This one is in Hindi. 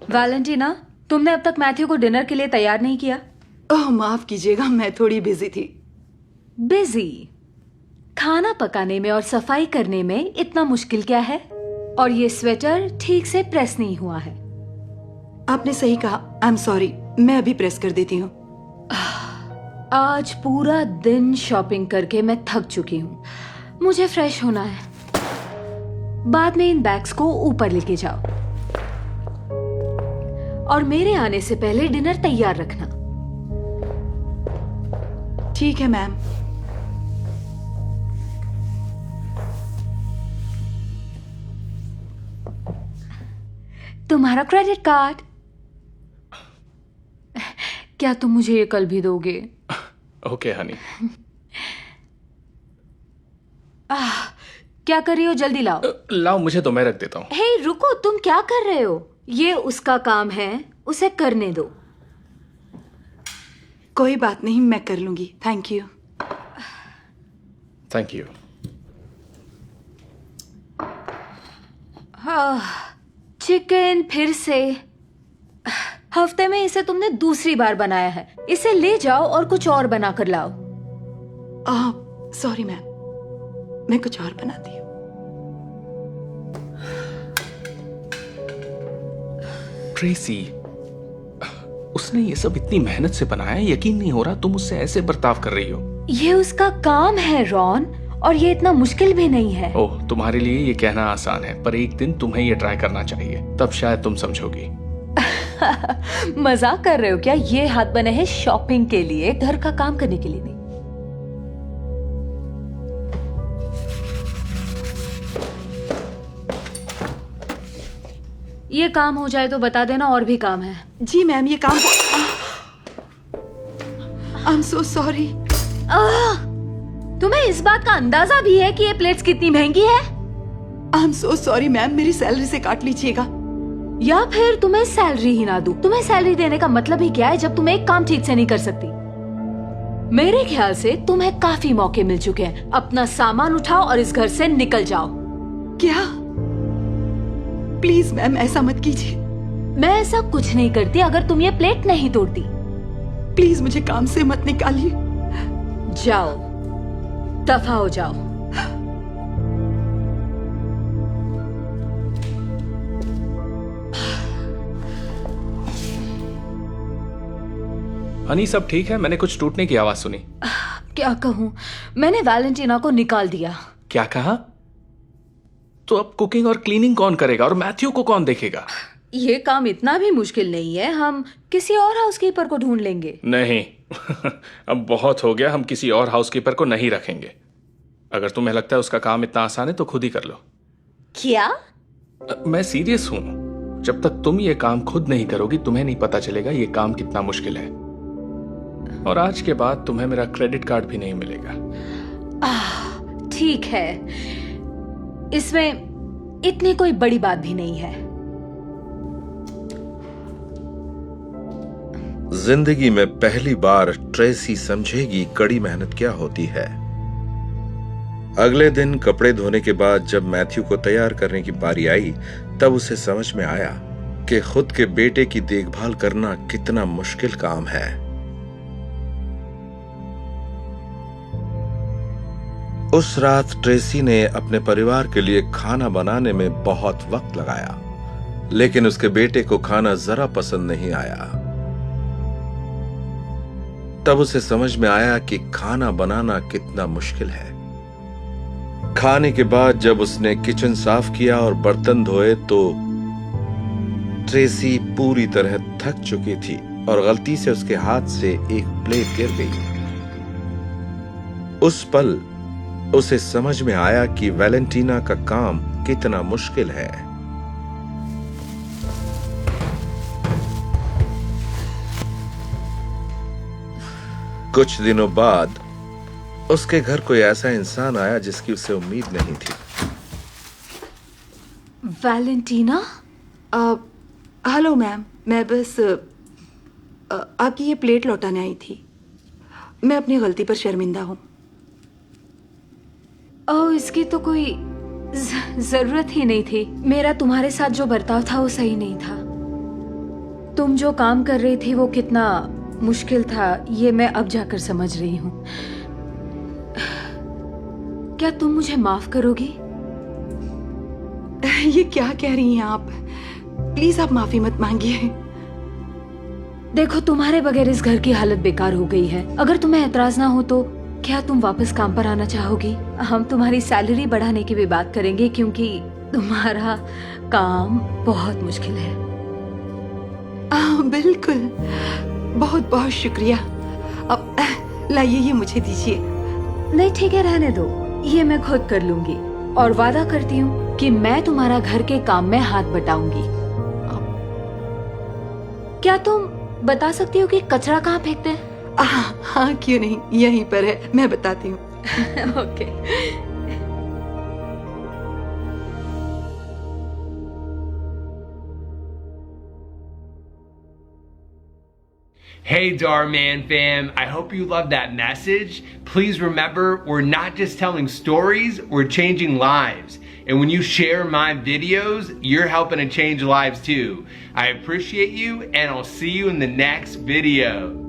वैलेंटीना, तुमने अब तक मैथ्यू को डिनर के लिए तैयार नहीं किया? ओह माफ कीजिएगा, मैं थोड़ी बिजी थी। बिजी? खाना पकाने में और सफाई करने में इतना मुश्किल क्या है? और ये स्वेटर ठीक से प्रेस नहीं हुआ है। आपने सही कहा, आई एम सॉरी, मैं अभी प्रेस कर देती हूँ। आज पूरा दिन शॉपिंग करके मैं थक चुकी हूँ। मुझे फ्रेश होना है। बाद में इन बैग्स को ऊपर लेके जाओ और मेरे आने से पहले डिनर तैयार रखना। ठीक है मैम। तुम्हारा क्रेडिट कार्ड। क्या तुम मुझे ये कल भी दोगे? ओके हनी। क्या कर रही हो? जल्दी लाओ। लाओ, मुझे तो मैं रख देता हूँ। हे रुको, तुम क्या कर रहे हो? ये उसका काम है, उसे करने दो। कोई बात नहीं, मैं कर लूंगी। Thank you. Thank you. Chicken फिर से। हफ्ते में इसे तुमने दूसरी बार बनाया है। इसे ले जाओ और कुछ और बना कर लाओ। सॉरी मैम, मैं कुछ और बनाती हूँ। ट्रेसी, उसने ये सब इतनी मेहनत से बनाया, यकीन नहीं हो रहा तुम उससे ऐसे बर्ताव कर रही हो। ये उसका काम है रॉन, और ये इतना मुश्किल भी नहीं है। ओह, तुम्हारे लिए ये कहना आसान है, पर एक दिन तुम्हें ये ट्राई करना चाहिए, तब शायद तुम समझोगी। मजाक कर रहे हो क्या? ये हाथ बने हैं शॉपिंग के लिए, घर का काम करने के लिए नहीं। ये काम हो जाए तो बता देना, और भी काम है। जी मैम, ये काम आई एम सो सॉरी। तुम्हें इस बात का अंदाजा भी है कि ये प्लेट्स कितनी महंगी है? I am so sorry ma'am, मेरी सैलरी से काट लीजिएगा। या फिर तुम्हें सैलरी ही ना दूं। तुम्हें सैलरी देने का मतलब ही क्या है जब तुम एक काम ठीक से नहीं कर सकती? मेरे ख्याल से तुम्हें काफी मौके मिल चुके हैं। अपना सामान उठाओ और इस घर से निकल जाओ। क्या? प्लीज मैम, ऐसा मत कीजिए। मैं ऐसा कुछ नहीं करती अगर तुम ये प्लेट नहीं तोड़ती। प्लीज मुझे काम से मत निकालिए। जाओ, दफा हो जाओ। हनी, सब ठीक है? मैंने कुछ टूटने की आवाज सुनी। क्या कहूँ, मैंने वैलेंटीना को निकाल दिया। क्या कहा? तो अब कुकिंग और क्लीनिंग कौन करेगा, और मैथ्यू को कौन देखेगा? ये काम इतना भी मुश्किल नहीं है। हम किसी और हाउसकीपर को ढूंढ लेंगे। नहीं। अब बहुत हो गया, हम किसी और हाउसकीपर को नहीं रखेंगे। अगर तुम्हें लगता है उसका काम इतना आसान है तो खुद ही कर लो। क्या? मैं सीरियस हूं। जब तक तुम ये काम खुद नहीं करोगी, तुम्हें नहीं पता चलेगा ये काम कितना मुश्किल है। और आज के बाद तुम्हें मेरा क्रेडिट कार्ड भी नहीं मिलेगा। ठीक है, इसमें इतनी कोई बड़ी बात भी नहीं है। जिंदगी में पहली बार ट्रेसी समझेगी कड़ी मेहनत क्या होती है। अगले दिन कपड़े धोने के बाद जब मैथ्यू को तैयार करने की बारी आई, तब उसे समझ में आया कि खुद के बेटे की देखभाल करना कितना मुश्किल काम है। उस रात ट्रेसी ने अपने परिवार के लिए खाना बनाने में बहुत वक्त लगाया, लेकिन उसके बेटे को खाना जरा पसंद नहीं आया। तब उसे समझ में आया कि खाना बनाना कितना मुश्किल है। खाने के बाद जब उसने किचन साफ किया और बर्तन धोए तो ट्रेसी पूरी तरह थक चुकी थी और गलती से उसके हाथ से एक प्लेट गिर गई। उस पल उसे समझ में आया कि वैलेंटीना का काम कितना मुश्किल है। कुछ दिनों बाद उसके घर कोई ऐसा इंसान आया जिसकी उसे उम्मीद नहीं थी। वैलेंटीना? हेलो मैम, मैं बस आपकी ये प्लेट लौटाने आई थी। मैं अपनी गलती पर शर्मिंदा हूँ। ओह, इसकी तो कोई जरूरत ही नहीं थी। मेरा तुम्हारे साथ जो बर्ताव था वो सही नहीं था। तुम जो काम कर रही थी वो कितना मुश्किल था ये मैं अब जाकर समझ रही हूँ। क्या तुम मुझे माफ करोगी? ये क्या कह रही हैं आप? प्लीज आप माफी मत मांगिए। देखो, तुम्हारे बगैर इस घर की हालत बेकार हो गई है। अगर तुम्हें एतराज ना हो तो क्या तुम वापस काम पर आना चाहोगी? हम तुम्हारी सैलरी बढ़ाने की भी बात करेंगे क्योंकि तुम्हारा काम बहुत मुश्किल है। बिल्कुल, बहुत बहुत शुक्रिया। अब लाइए, ये मुझे दीजिए। नहीं, ठीक है, रहने दो, ये मैं खुद कर लूंगी और वादा करती हूँ कि मैं तुम्हारा घर के काम में हाथ बटाऊंगी। क्या तुम बता सकती हो कि कचरा कहाँ फेंकते हैं? हाँ, क्यों नहीं, यहीं पर है, मैं बताती हूँ। Okay. Hey Darman fam, I hope you loved that message. Please remember, we're not just telling stories, we're changing lives. And when you share my videos, you're helping to change lives too. I appreciate you and I'll see you in the next video.